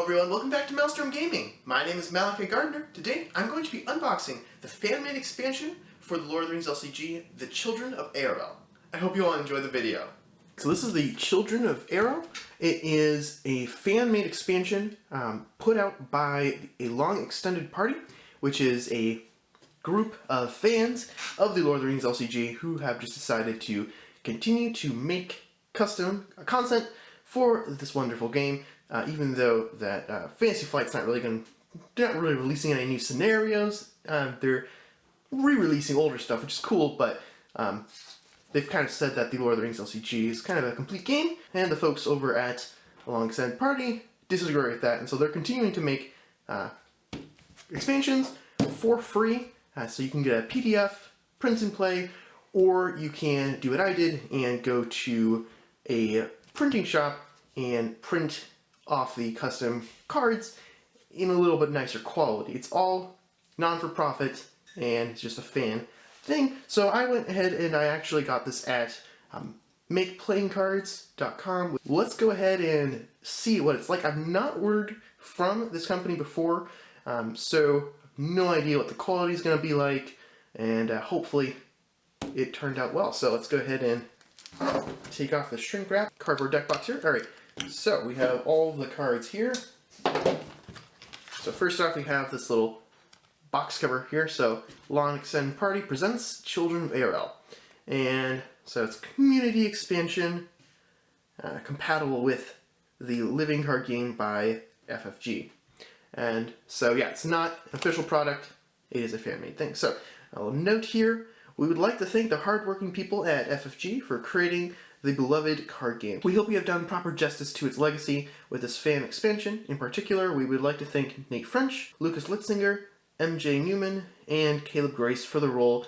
everyone, welcome back to Maelstrom Gaming. My name is Malachi Gardner. Today I'm going to be unboxing the fan-made expansion for the Lord of the Rings LCG, The Children of Eorl. I hope you all enjoy the video. So this is the Children of Eorl. It is a fan-made expansion put out by a long extended party, which is a group of fans of the Lord of the Rings LCG who have just decided to continue to make custom content for this wonderful game. Even though that Fantasy Flight's they're not really releasing any new scenarios. They're re-releasing older stuff, which is cool, but they've kind of said that the Lord of the Rings LCG is kind of a complete game, and the folks over at Long Extended Party disagree with that, and so they're continuing to make expansions for free, so you can get a PDF, print and play, or you can do what I did and go to a printing shop and print off the custom cards in a little bit nicer quality. It's all non-for-profit and it's just a fan thing. So I went ahead and I actually got this at makeplayingcards.com. Let's go ahead and see what it's like. I've not ordered from this company before, so no idea what the quality is going to be like, and hopefully it turned out well. So let's go ahead and take off the shrink wrap, cardboard deck box here. Alright, so we have all the cards here. So first off we have this little box cover here. So Long Extended Party presents Children of Eorl. And so it's community expansion compatible with the living card game by FFG. And so yeah, it's not an official product, it is a fan-made thing. So I'll note here, we would like to thank the hardworking people at FFG for creating the beloved card game. We hope we have done proper justice to its legacy with this fan expansion. In particular, we would like to thank Nate French, Lucas Litzinger, MJ Newman, and Caleb Grace for the role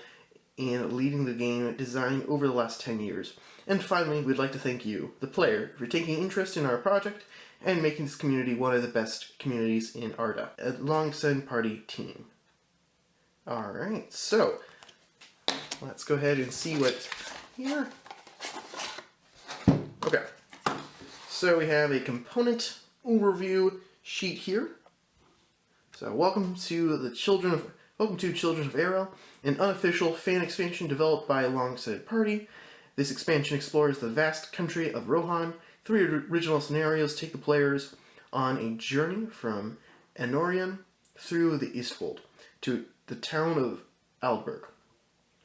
in leading the game design over the last 10 years. And finally, we'd like to thank you, the player, for taking interest in our project and making this community one of the best communities in Arda, a Long Extended Party team. Alright, so let's go ahead and see what's here. Okay, so we have a component overview sheet here. So welcome to Children of Eorl, an unofficial fan expansion developed by a Long Extended Party. This expansion explores the vast country of Rohan. 3 original scenarios take the players on a journey from Anorion through the Eastfold to the town of Aldburg.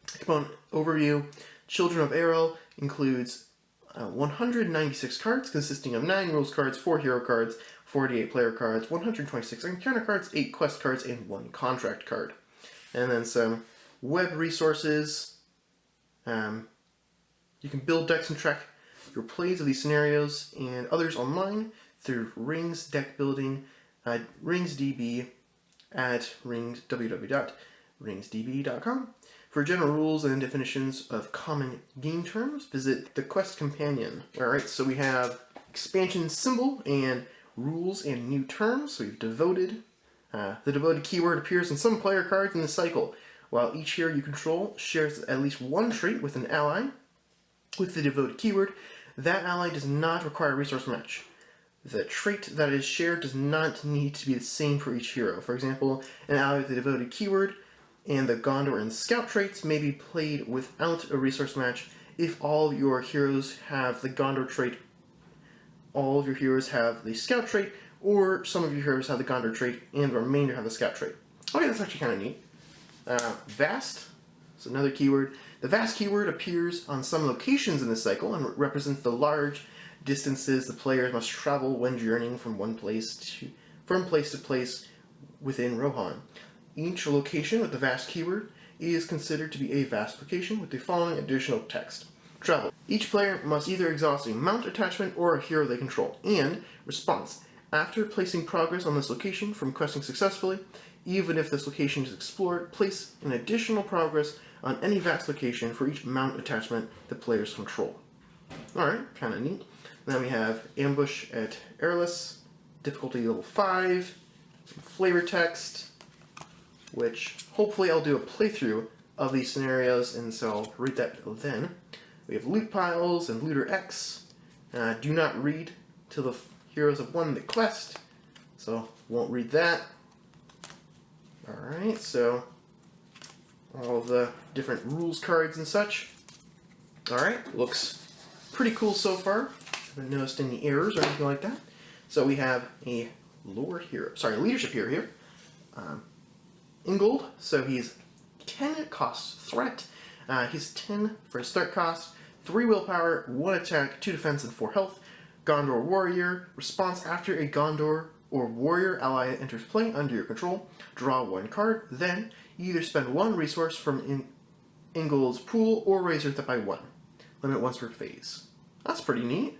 Component overview: Children of Eorl includes 196 cards consisting of 9 rules cards, 4 hero cards, 48 player cards, 126 encounter cards, 8 quest cards, and 1 contract card. And then some web resources. You can build decks and track your plays of these scenarios and others online through Rings deck building, RingsDB at www.ringsdb.com. For general rules and definitions of common game terms, visit the Quest Companion. Alright, so we have expansion symbol and rules and new terms. So we've devoted. The devoted keyword appears in some player cards in the cycle, while each hero you control shares at least one trait with an ally. With the devoted keyword, that ally does not require a resource match. The trait that is shared does not need to be the same for each hero. For example, an ally with the devoted keyword and the Gondor and Scout traits may be played without a resource match if all of your heroes have the Gondor trait, all of your heroes have the Scout trait, or some of your heroes have the Gondor trait and the remainder have the Scout trait. Okay, that's actually kind of neat. Vast is another keyword. The Vast keyword appears on some locations in the cycle and represents the large distances the players must travel when journeying from place to place within Rohan. Each location with the Vast keyword is considered to be a Vast location with the following additional text. Travel. Each player must either exhaust a mount attachment or a hero they control. And response. After placing progress on this location from questing successfully, even if this location is explored, place an additional progress on any Vast location for each mount attachment the players control. Alright, kind of neat. Then we have Ambush at Airless, difficulty level 5, some flavor text, which hopefully I'll do a playthrough of these scenarios, and so I'll read that then. We have Loot Piles and Looter X. Do not read till the heroes have won the quest. so won't read that. Alright, so all the different rules cards and such. Alright, looks pretty cool so far. Haven't noticed any errors or anything like that. So we have a leadership hero here. Ingold, so he's 10 cost threat. He's 10 for his start cost, 3 willpower, 1 attack, 2 defense, and 4 health. Gondor Warrior, response after a Gondor or Warrior ally enters play under your control, draw 1 card, then either spend 1 resource from Ingold's pool or raise your threat by 1. Limit once per phase. That's pretty neat.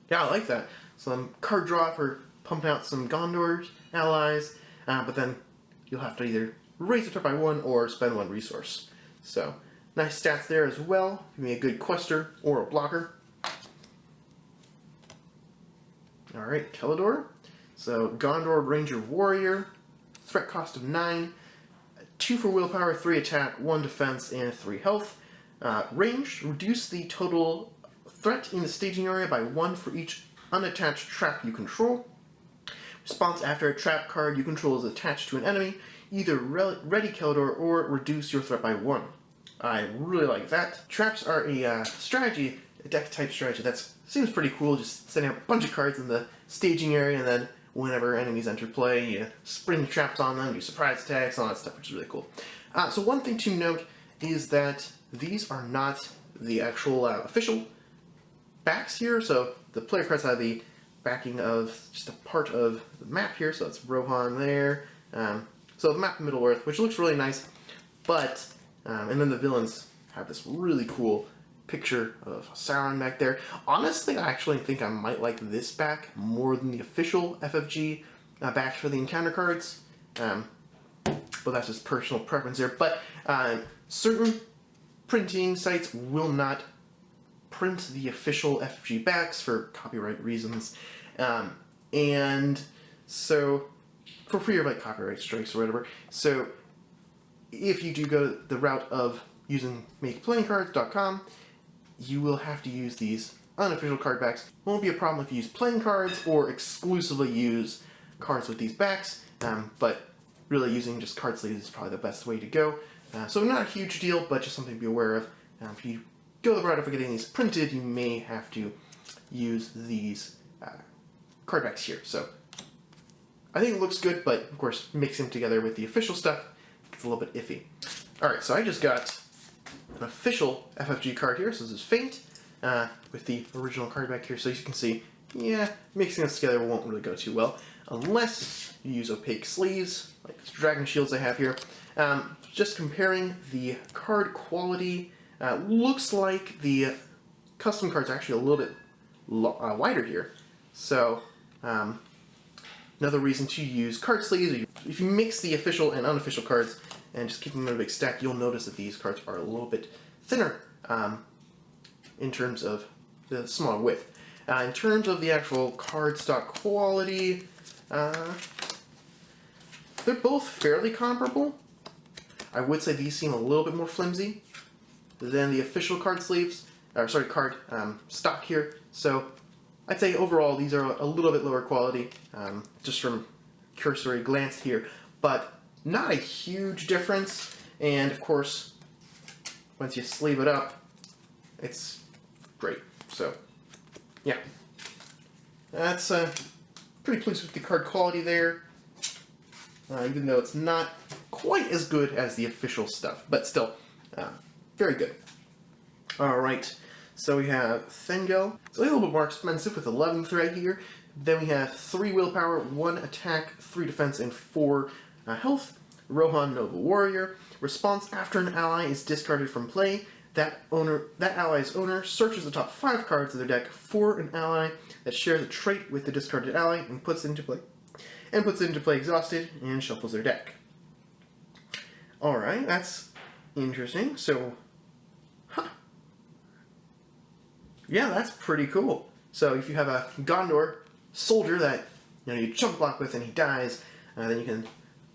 Yeah, I like that. Some card draw for pumping out some Gondor allies, but then you'll have to either raise your threat by 1 or spend 1 resource. So, nice stats there as well. Give me a good quester or a blocker. Alright, Kelador. So, Gondor Ranger Warrior. Threat cost of 9. 2 for willpower, 3 attack, 1 defense, and 3 health. Range, reduce the total threat in the staging area by 1 for each unattached trap you control. Response after a trap card you control is attached to an enemy, either ready Kelador or reduce your threat by 1. I really like that. Traps are a strategy, a deck type strategy that seems pretty cool, just setting up a bunch of cards in the staging area, and then whenever enemies enter play, you spring traps on them, do surprise attacks, all that stuff, which is really cool. So one thing to note is that these are not the actual official backs here, so the player cards have the backing of just a part of the map here, so it's Rohan there. So the map of Middle-earth, which looks really nice, but, and then the villains have this really cool picture of Sauron back there. Honestly, I actually think I might like this back more than the official FFG backs for the encounter cards, but that's just personal preference there. But certain printing sites will not print the official FFG backs for copyright reasons, and so for fear of like copyright strikes or whatever. So if you do go the route of using makeplayingcards.com, you will have to use these unofficial card backs. Won't be a problem if you use playing cards or exclusively use cards with these backs, but really using just card sleeves is probably the best way to go. So not a huge deal, but just something to be aware of. If you go the route of getting these printed, you may have to use these card backs here. So I think it looks good, but of course mixing them together with the official stuff gets a little bit iffy. Alright, so I just got an official FFG card here, so this is Faint, with the original card back here, so as you can see, yeah, mixing this together won't really go too well, unless you use opaque sleeves, like these dragon shields I have here. Just comparing the card quality, looks like the custom cards are actually a little bit wider here, so another reason to use card sleeves. If you mix the official and unofficial cards and just keep them in a big stack, you'll notice that these cards are a little bit thinner in terms of the smaller width. In terms of the actual cardstock quality, they're both fairly comparable. I would say these seem a little bit more flimsy than the official card sleeves, card stock here. So I'd say overall these are a little bit lower quality, just from cursory glance here, but not a huge difference. And of course, once you sleeve it up, it's great. So yeah, that's pretty pleased with the card quality there, even though it's not quite as good as the official stuff, but still very good. Alright, so we have Thengel. It's a little bit more expensive with 11 threat here. Then we have 3 willpower, 1 attack, 3 defense, and 4 health. Rohan Noble Warrior. Response after an ally is discarded from play. That ally's owner searches the top 5 cards of their deck for an ally that shares a trait with the discarded ally and puts it into play exhausted and shuffles their deck. Alright, that's interesting. So, yeah, that's pretty cool. So if you have a Gondor soldier that you chunk block with and he dies, then you can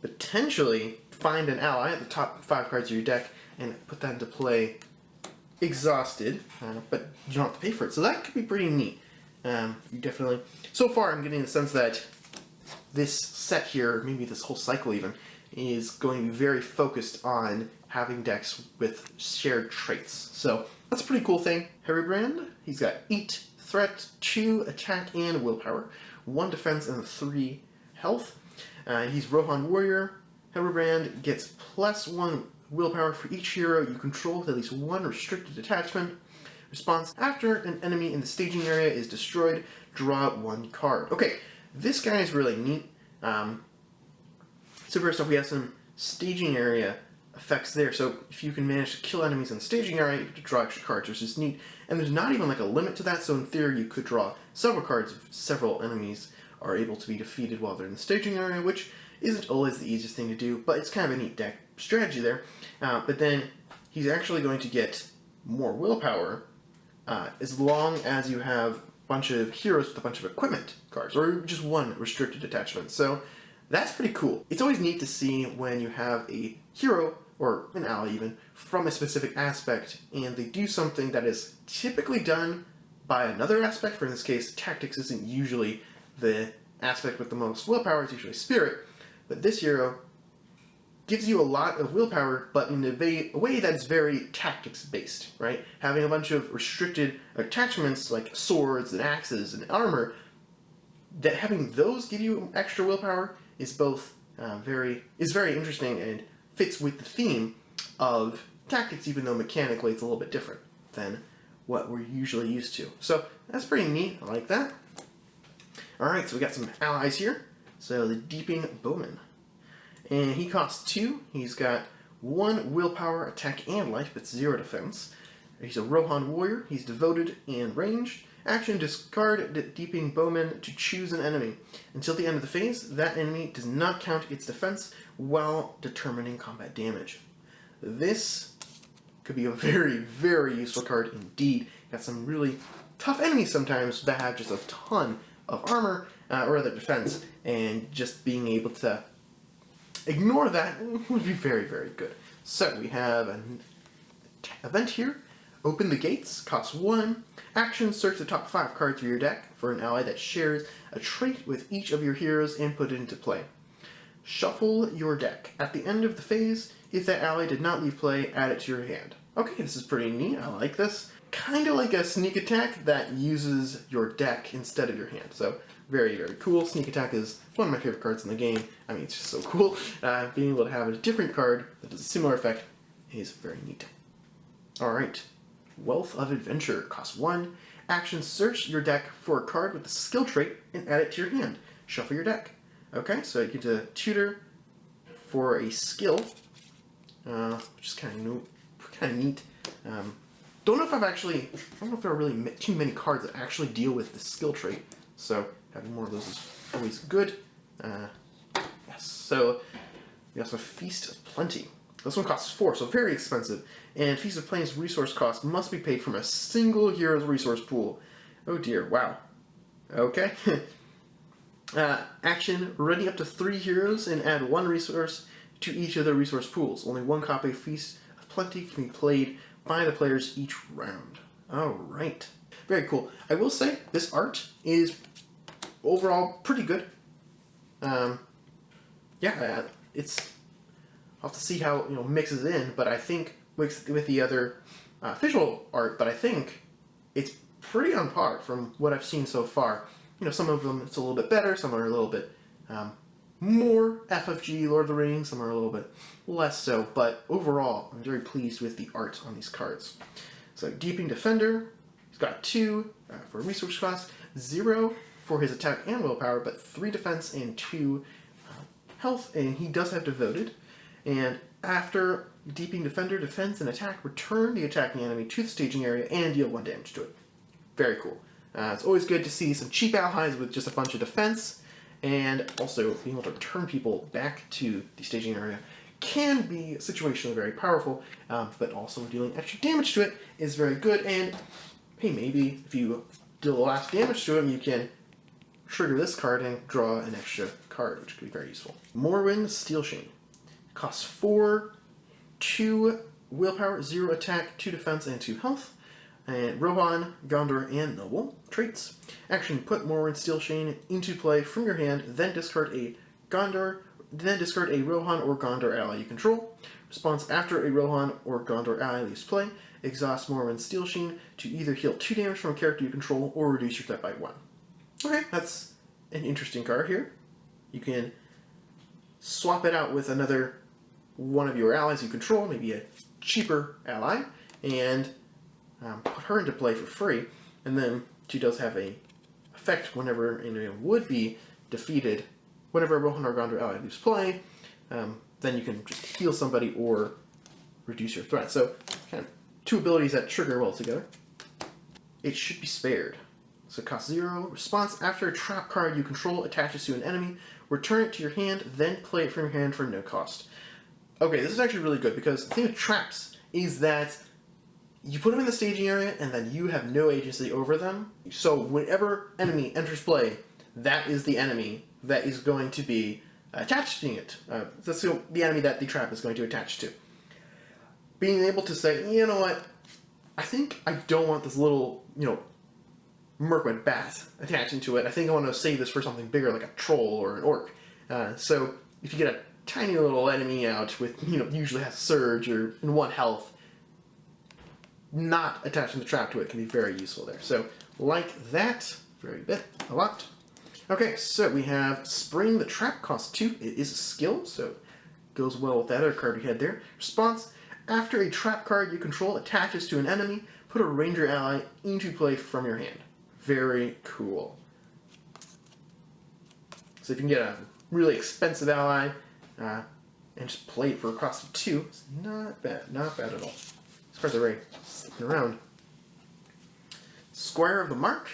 potentially find an ally at the top 5 cards of your deck and put that into play exhausted, but you don't have to pay for it. So that could be pretty neat. You definitely. So far, I'm getting the sense that this set here, maybe this whole cycle even, is going to be very focused on having decks with shared traits. So that's a pretty cool thing. Herobrand, he's got 8 threat, 2 attack and willpower, 1 defense and 3 health. He's Rohan Warrior. Herobrand gets +1 willpower for each hero you control with at least 1 restricted attachment. Response: after an enemy in the staging area is destroyed, draw 1 card. Okay, this guy is really neat. So first off, we have some staging area effects there. So if you can manage to kill enemies in the staging area, you have to draw extra cards, which is neat. And there's not even like a limit to that, so in theory you could draw several cards if several enemies are able to be defeated while they're in the staging area, which isn't always the easiest thing to do, but it's kind of a neat deck strategy there. But then he's actually going to get more willpower as long as you have a bunch of heroes with a bunch of equipment cards, or just 1 restricted attachment. So that's pretty cool. It's always neat to see when you have a hero, or an ally even, from a specific aspect, and they do something that is typically done by another aspect. For in this case, tactics isn't usually the aspect with the most willpower, it's usually spirit. But this hero gives you a lot of willpower, but in a way that's very tactics-based, right? Having a bunch of restricted attachments like swords and axes and armor, that having those give you extra willpower is both very interesting and fits with the theme of tactics, even though mechanically it's a little bit different than what we're usually used to. So that's pretty neat. I like that. Alright, so we got some allies here. So the Deeping Bowman. And he costs 2. He's got 1 willpower, attack, and life, but 0 defense. He's a Rohan Warrior. He's devoted and ranged. Action: discard the Deeping Bowman to choose an enemy. Until the end of the phase, that enemy does not count its defense while determining combat damage. This could be a very, very useful card indeed. Got some really tough enemies sometimes that have just a ton of armor or other defense, and just being able to ignore that would be very, very good. So we have an event here. Open the Gates, costs 1. Action: search the top 5 cards of your deck for an ally that shares a trait with each of your heroes and put it into play. Shuffle your deck. At the end of the phase, if that ally did not leave play, add it to your hand. Okay, this is pretty neat. I like this. Kind of like a sneak attack that uses your deck instead of your hand. So very, very cool. Sneak attack is one of my favorite cards in the game. I mean, it's just so cool. Being able to have a different card that does a similar effect is very neat. Alright. Wealth of Adventure, costs 1. Action: search your deck for a card with the skill trait and add it to your hand. Shuffle your deck. Okay, so you get to tutor for a skill, which is kind of neat. Don't know if I don't know if there are really too many cards that actually deal with the skill trait, so having more of those is always good. Yes, so we also have Feast of Plenty. This one costs 4, so very expensive. And Feast of Plenty's resource cost must be paid from a single hero's resource pool. Oh dear, wow. Okay. Action: ready up to 3 heroes and add 1 resource to each of their resource pools. Only 1 copy of Feast of Plenty can be played by the players each round. Alright. Very cool. I will say, this art is overall pretty good. Yeah, it's... I'll have to see how it mixes in, but I think with the other visual art, but I think it's pretty on par from what I've seen so far. Some of them it's a little bit better, some are a little bit more FFG, Lord of the Rings, some are a little bit less so, but overall I'm very pleased with the art on these cards. So Deeping Defender, he's got 2 for resource cost, 0 for his attack and willpower, but 3 defense and 2 health, and he does have Devoted. And after Deeping Defender, defense and attack, return the attacking enemy to the staging area and deal 1 damage to it. Very cool. It's always good to see some cheap allies with just a bunch of defense, and also being able to return people back to the staging area can be situationally very powerful, but also dealing extra damage to it is very good. And hey, maybe if you deal the last damage to him, you can trigger this card and draw an extra card, which could be very useful. Morrowind Steelshane. Costs 4, 2 willpower, 0 attack, 2 defense, and 2 health. And Rohan, Gondor, and Noble. Traits. Action, put Morrowind Steel Chain into play from your hand, then discard a Rohan or Gondor ally you control. Response, after a Rohan or Gondor ally leaves play, exhaust Morrowind Steel Chain to either heal 2 damage from a character you control or reduce your threat by 1. Okay, that's an interesting card here. You can swap it out with another one of your allies you control, maybe a cheaper ally, and put her into play for free, and then she does have a effect whenever would be defeated. Whenever a Rohan or Gondor ally leaves play, then you can just heal somebody or reduce your threat. So, kind of 2 abilities that trigger well together. It should be spared. So it costs 0. Response, after a trap card you control attaches to an enemy, return it to your hand, then play it from your hand for no cost. Okay, this is actually really good, because the thing with traps is that you put them in the staging area, and then you have no agency over them. So whenever enemy enters play, that is the enemy that is going to be attached to it. That's the enemy that the trap is going to attach to. Being able to say, you know what, I think I don't want this little, Mirkwood bat attaching to it. I think I want to save this for something bigger, like a troll or an orc. So if you get a tiny little enemy out with, usually has surge or in 1 health, not attaching the trap to it can be very useful there. So, like that, a lot. Okay, so we have Spring the Trap, costs 2. It is a skill, so goes well with that other card we had there. Response, after a trap card you control attaches to an enemy, put a ranger ally into play from your hand. Very cool. So if you can get a really expensive ally and just play it for a cost of 2, it's not bad at all. These cards are very slipping around. Squire of the Mark.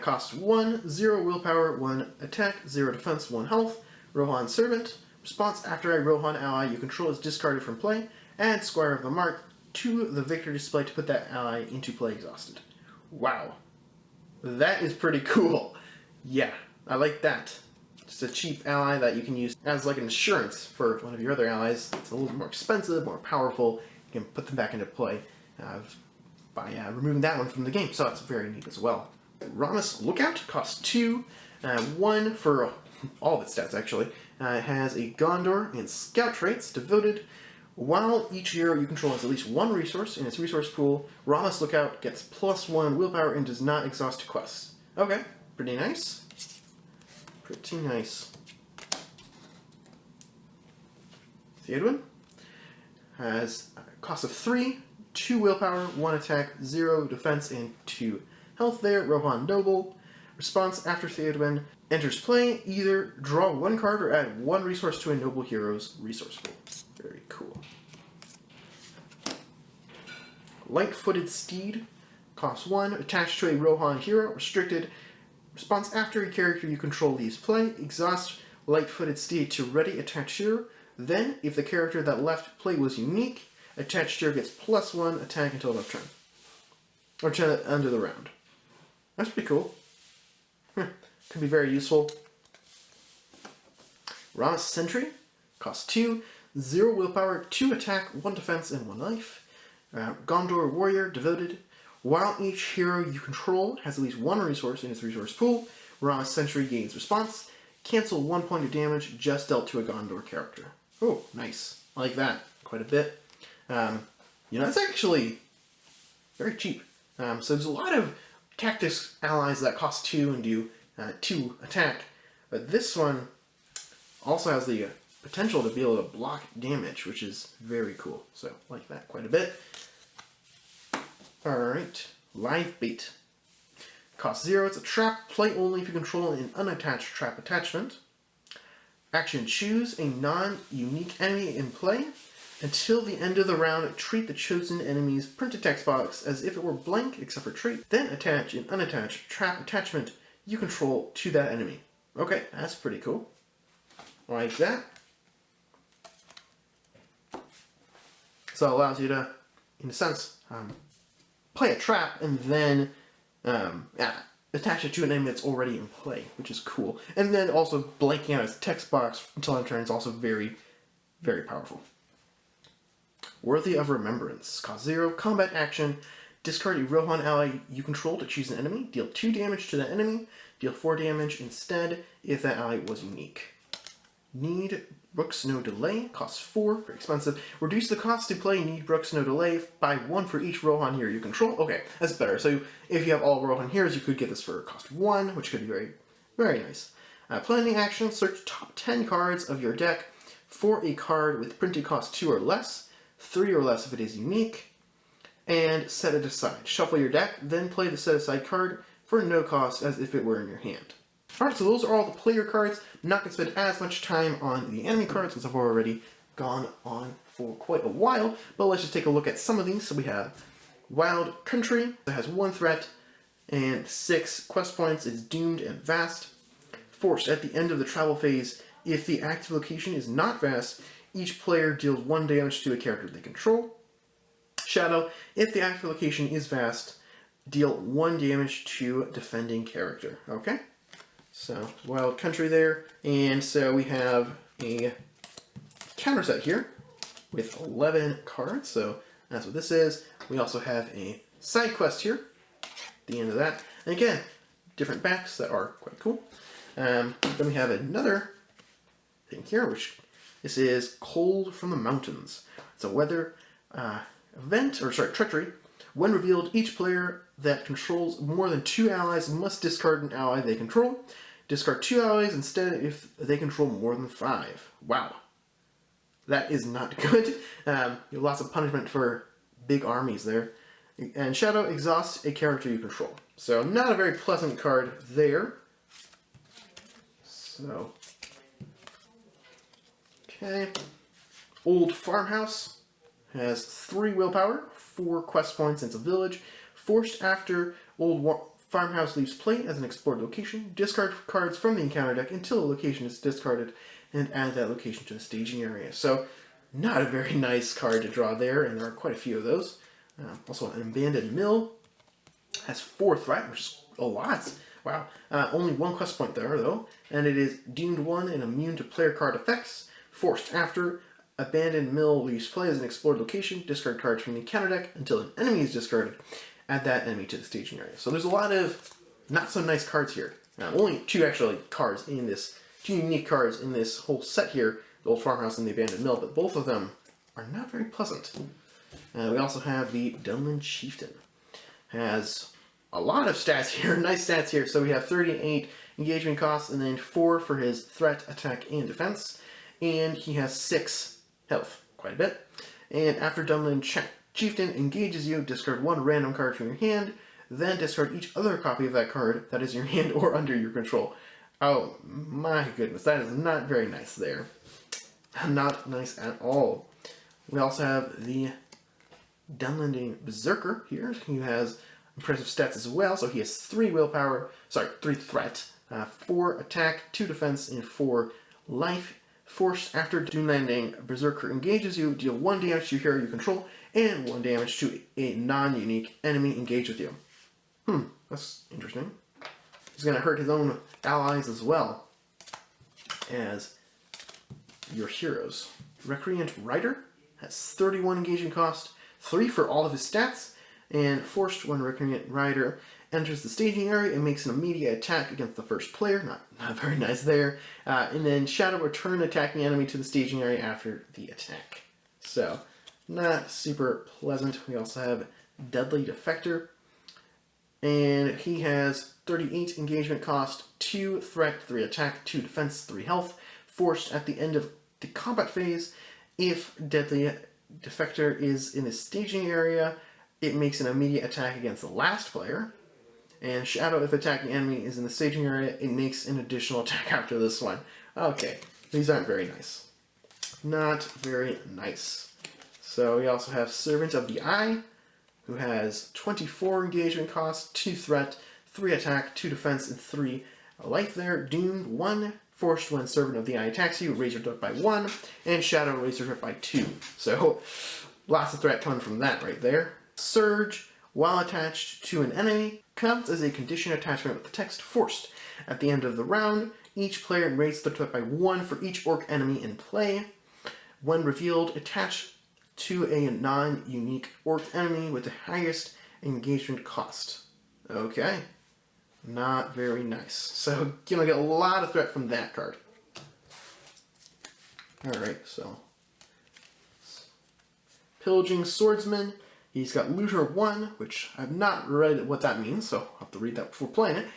Costs 1, 0 willpower, 1 attack, 0 defense, 1 health. Rohan Servant. Response, after a Rohan ally you control is discarded from play, add Squire of the Mark to the victory display to put that ally into play exhausted. Wow. That is pretty cool. Yeah, I like that. Just a cheap ally that you can use as like an insurance for one of your other allies. It's a little bit more expensive, more powerful. You can put them back into play by removing that one from the game. So that's very neat as well. Ramus Lookout costs 2, 1 for all of its stats actually. It has a Gondor and Scout traits, devoted. While each hero you control has at least 1 resource in its resource pool, Ramus Lookout gets +1 willpower and does not exhaust quests. Okay, pretty nice. Pretty nice. Theodwin has a cost of 3, 2 willpower, 1 attack, 0 defense, and 2 health there. Rohan Noble. Response, after Theodwin enters play, either draw 1 card or add 1 resource to a noble hero's resource pool. Very cool. Light-Footed Steed. Costs 1, attached to a Rohan hero, restricted. Response, after a character you control leaves play, exhaust Light-Footed Steed to ready attached hero. Then, if the character that left play was unique, attached hero gets +1 attack until end of turn. Or to the end of the round. That's pretty cool. Could be very useful. Ramus Sentry. Costs 2, 0 willpower, 2 attack, 1 defense, and 1 life. Gondor Warrior, devoted. While each hero you control has at least 1 resource in its resource pool, Ramus Sentry gains response. Cancel 1 point of damage just dealt to a Gondor character. Oh, nice. I like that quite a bit. It's actually very cheap. So there's a lot of tactics allies that cost 2 and do 2 attack, but this one also has the potential to be able to block damage, which is very cool. So I like that quite a bit. Alright, Live Bait. Cost 0, it's a trap, play only if you control an unattached trap attachment. Action, choose a non-unique enemy in play. Until the end of the round, treat the chosen enemy's printed text box as if it were blank except for trait, then attach an unattached trap attachment you control to that enemy. Okay, that's pretty cool. Like that. So it allows you to, in a sense, play a trap and then attach it to an enemy that's already in play, which is cool. And then also blanking out its text box until end turn is also very, very powerful. Worthy of Remembrance. Cost 0, combat action. Discard a Rohan ally you control to choose an enemy. Deal 2 damage to that enemy. Deal 4 damage instead if that ally was unique. Need Brooks No Delay. Costs 4. Very expensive. Reduce the cost to play Need Brooks No Delay by 1 for each Rohan hero you control. Okay, that's better. So if you have all Rohan heroes, you could get this for cost 1, which could be very, very nice. Planning action. Search top 10 cards of your deck for a card with printed cost 2 or less. 3 or less if it is unique. And set it aside. Shuffle your deck, then play the set aside card for no cost as if it were in your hand. Alright, so those are all the player cards. I'm not going to spend as much time on the enemy cards because I've already gone on for quite a while, but let's just take a look at some of these. So we have Wild Country, that has 1 threat and 6 quest points. It's doomed and vast. Forced at the end of the travel phase, if the active location is not vast, each player deals 1 damage to a character they control. Shadow, if the active location is vast, deal 1 damage to a defending character. Okay? So, Wild Country there. And so we have a counter set here with 11 cards. So that's what this is. We also have a side quest here at the end of that. And again, different backs that are quite cool. Then we have another thing here, which this is Cold from the Mountains. It's a weather Treachery. When revealed, each player that controls more than 2 allies must discard an ally they control. Discard 2 allies instead if they control more than 5. Wow. That is not good. Lots of punishment for big armies there. And Shadow, exhausts a character you control. So not a very pleasant card there. So, okay. Old Farmhouse has 3 willpower, 4 quest points, and it's a village. Forced after Old Farmhouse leaves play as an explored location. Discard cards from the encounter deck until the location is discarded and add that location to the staging area. So, not a very nice card to draw there, and there are quite a few of those. Also, an Abandoned Mill has 4 threat, which is a lot. Wow. Only 1 quest point there, though, and it is doomed 1 and immune to player card effects. Forced after Abandoned Mill leaves play as an explored location. Discard cards from the encounter deck until an enemy is discarded. Add that enemy to the staging area. So there's a lot of not so nice cards here. Only 2 actually cards in this, 2 unique cards in this whole set here, the Old Farmhouse and the Abandoned Mill, but both of them are not very pleasant. We also have the Dunland Chieftain. Has a lot of stats here, nice stats here. So we have 38 engagement costs and then 4 for his threat, attack, and defense. And he has 6 health, quite a bit. And after Dunland Chieftain engages you, discard 1 random card from your hand, then discard each other copy of that card that is in your hand or under your control. Oh my goodness, that is not very nice there. Not nice at all. We also have the Dunlanding Berserker here, who has impressive stats as well. So he has 3 threat, 4 attack, 2 defense, and 4 life. Forced after Dunlanding Berserker engages you, deal 1 damage to your hero you control, and 1 damage to a non-unique enemy engaged with you. That's interesting. He's going to hurt his own allies as well as your heroes. Recreant Rider has 31 engagement cost, 3 for all of his stats, and forced when Recreant Rider enters the staging area and makes an immediate attack against the first player. Not very nice there. And then Shadow, return attacking enemy to the staging area after the attack. So, not super pleasant. We also have Deadly Defector. And he has 38 engagement cost, 2 threat, 3 attack, 2 defense, 3 health. Forced at the end of the combat phase. If Deadly Defector is in the staging area, it makes an immediate attack against the last player. And Shadow, if attacking enemy is in the staging area, it makes an additional attack after this one. Okay, these aren't very nice. Not very nice. So we also have Servant of the Eye, who has 24 engagement cost, 2 threat, 3 attack, 2 defense, and 3 life there. Doomed 1. Forced when Servant of the Eye attacks you, raise your threat by 1, and Shadow raise your threat by 2. So, lots of threat coming from that right there. Surge, while attached to an enemy, counts as a condition attachment with the text Forced. At the end of the round, each player raises their threat by 1 for each orc enemy in play. When revealed, attach to a non-unique orc enemy with the highest engagement cost. Okay. Not very nice. So, you know, get a lot of threat from that card. Alright, so. Pillaging Swordsman. He's got Looter 1, which I've not read what that means, so I'll have to read that before playing it.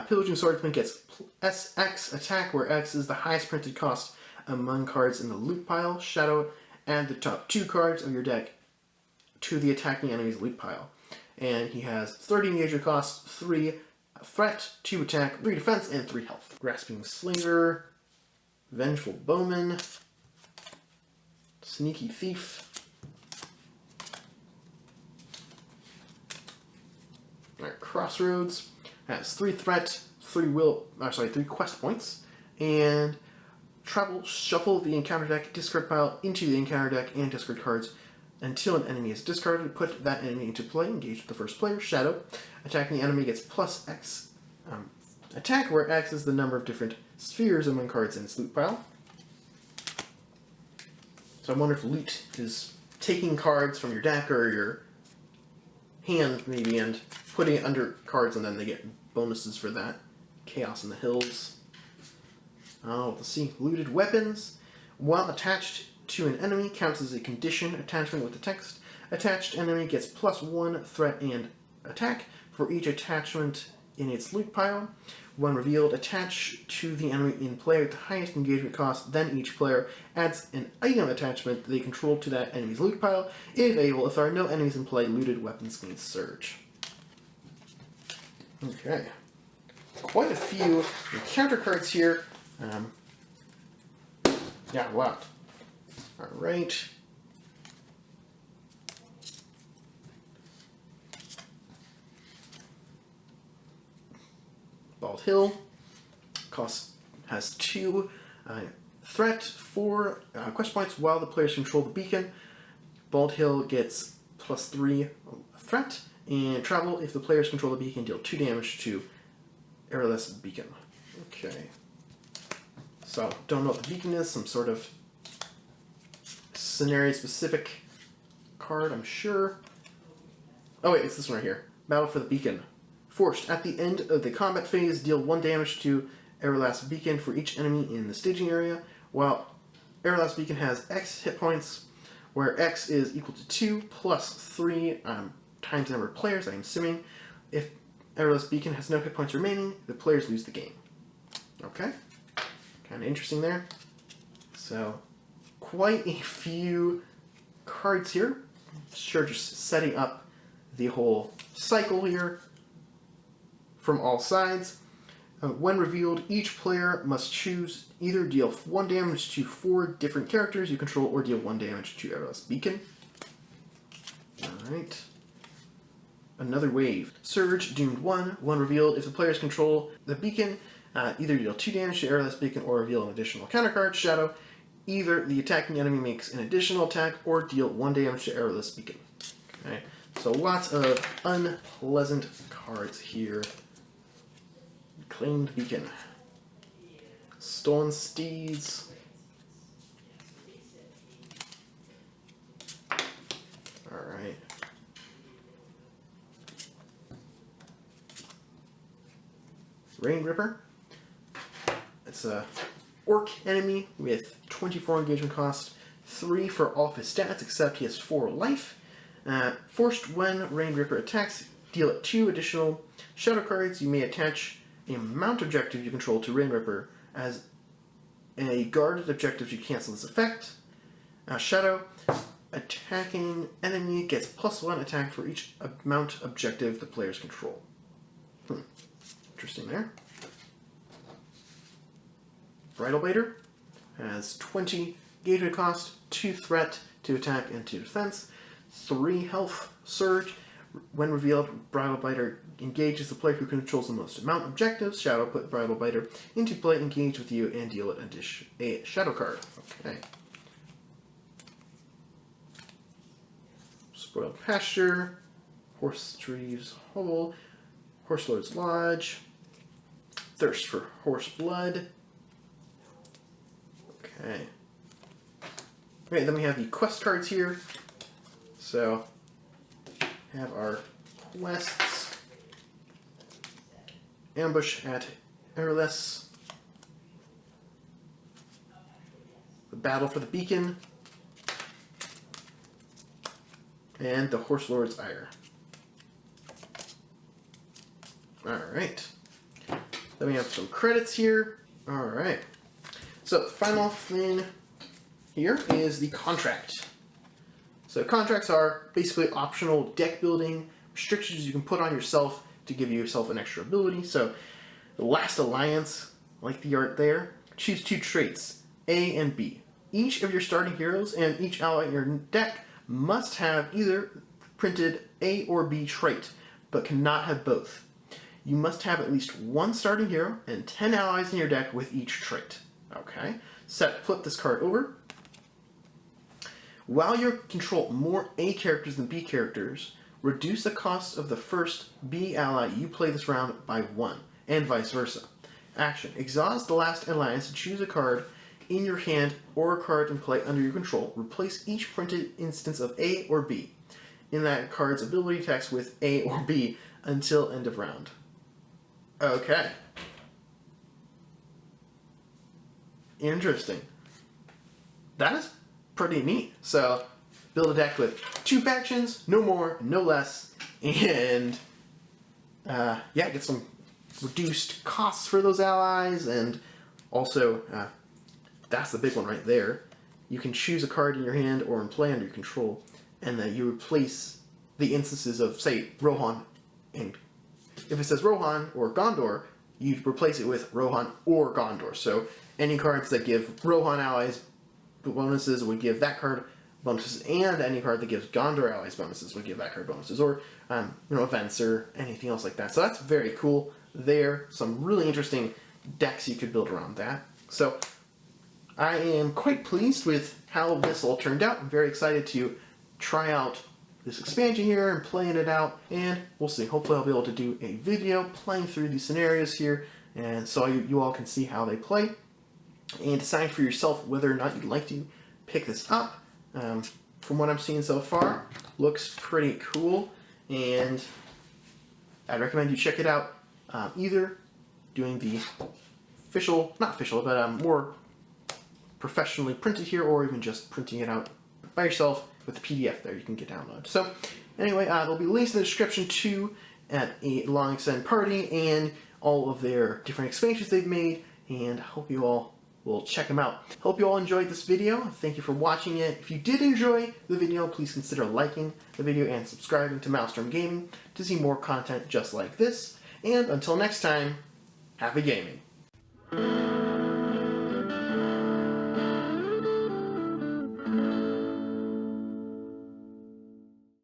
Pillaging Swordsman gets SX attack, where X is the highest printed cost among cards in the loot pile. Shadow, add the top 2 cards of your deck to the attacking enemy's loot pile. And he has 30 engagement cost, 3 threat, 2 attack, 3 defense, and 3 health. Grasping Slaver, Vengeful Bowman, Sneaky Thief. Alright, Crossroads has 3 threat, 3 quest points, and travel, shuffle the encounter deck, discard pile into the encounter deck, and discard cards until an enemy is discarded. Put that enemy into play, engage with the first player. Shadow, attacking the enemy gets plus X attack, where X is the number of different spheres among cards in its loot pile. So I wonder if loot is taking cards from your deck or your hand, maybe, and putting it under cards, and then they get bonuses for that. Chaos in the Hills. Oh, let's see. Looted weapons. While attached to an enemy, counts as a condition attachment with the text. Attached enemy gets +1 threat and attack for each attachment in its loot pile. When revealed, attach to the enemy in play with the highest engagement cost. Then each player adds an item attachment they control to that enemy's loot pile. If able, if there are no enemies in play, looted weapons gain surge. Okay. Quite a few encounter cards here. Yeah, wow. Alright. Bald Hill has 2 threat, 4 quest points while the players control the beacon. Bald Hill gets +3 threat, and travel if the players control the beacon, deal 2 damage to airless beacon. Okay. So, don't know what the beacon is, some sort of scenario-specific card, I'm sure. Oh wait, it's this one right here. Battle for the Beacon. Forced. At the end of the combat phase, deal 1 damage to Airlast Beacon for each enemy in the staging area, while Airlast Beacon has X hit points, where X is equal to 2 plus 3 times the number of players, I'm assuming. If Airless Beacon has no hit points remaining, the players lose the game. Okay. Kind of interesting there. So, quite a few cards here. Sure, just setting up the whole cycle here from all sides. When revealed, each player must choose either deal 1 damage to 4 different characters you control or deal 1 damage to Airless Beacon. Alright. Another wave. Surge, Doomed 1. When revealed, if the players control the beacon, either deal 2 damage to Airless Beacon or reveal an additional counter card. Shadow, either the attacking enemy makes an additional attack or deal 1 damage to Airless Beacon. Okay, so lots of unpleasant cards here. Claimed Beacon. Stolen Steeds. Alright. Rain Ripper. It's a orc enemy with 24 engagement cost, 3 for all of his stats except he has 4 life. Forced when Rain Ripper attacks, deal 2 additional shadow cards. You may attach a mount objective you control to Rain Ripper as a guarded objective to cancel this effect. Shadow, attacking enemy gets +1 attack for each mount objective the players control. Interesting there. Bridlebiter has 20 engagement cost, 2 threat, 2 attack, and 2 defense, 3 health. Surge. When revealed, Bridlebiter engages the player who controls the most amount objectives. Shadow, put Bridlebiter into play, engage with you, and deal it a shadow card. Okay. Spoiled Pasture, Horse Tree's Hole, Horse Lord's Lodge, Thirst for Horse Blood. Okay. Okay, then we have the quest cards here. So, have our quests. Ambush at Airless. The Battle for the Beacon. And the Horse Lord's Ire. Alright. Then we have some credits here. Alright. So, final thing here is the contract. So contracts are basically optional deck building restrictions you can put on yourself to give yourself an extra ability. So the Last Alliance, like the art there, choose 2 traits, A and B. Each of your starting heroes and each ally in your deck must have either printed A or B trait, but cannot have both. You must have at least 1 starting hero and 10 allies in your deck with each trait. Okay, flip this card over. While you control more A characters than B characters, reduce the cost of the first B ally you play this round by 1, and vice versa. Action. Exhaust the Last Alliance to choose a card in your hand or a card in play under your control. Replace each printed instance of A or B in that card's ability text with A or B until end of round. Okay. Interesting. That is pretty neat. So, build a deck with 2 factions, no more, no less, and yeah, get some reduced costs for those allies, and also, that's the big one right there. You can choose a card in your hand or in play under your control, and then you replace the instances of, say, Rohan, and if it says Rohan or Gondor, you replace it with Rohan or Gondor. So, any cards that give Rohan allies bonuses would give that card bonuses, and any card that gives Gondor allies bonuses would give that card bonuses, or events or anything else like that. So that's very cool there. Some really interesting decks you could build around that. So I am quite pleased with how this all turned out. I'm very excited to try out this expansion here and playing it out, and we'll see. Hopefully I'll be able to do a video playing through these scenarios here, and so you all can see how they play and decide for yourself whether or not you'd like to pick this up. From what I'm seeing so far, looks pretty cool, and I'd recommend you check it out, either doing the not official, but more professionally printed here, or even just printing it out by yourself with the PDF there you can get downloaded. So anyway, there'll be links in the description to at a long extended party and all of their different expansions they've made, and I hope you all will check them out. Hope you all enjoyed this video. Thank you for watching it. If you did enjoy the video, please consider liking the video and subscribing to Maelstrom Gaming to see more content just like this. And until next time, happy gaming.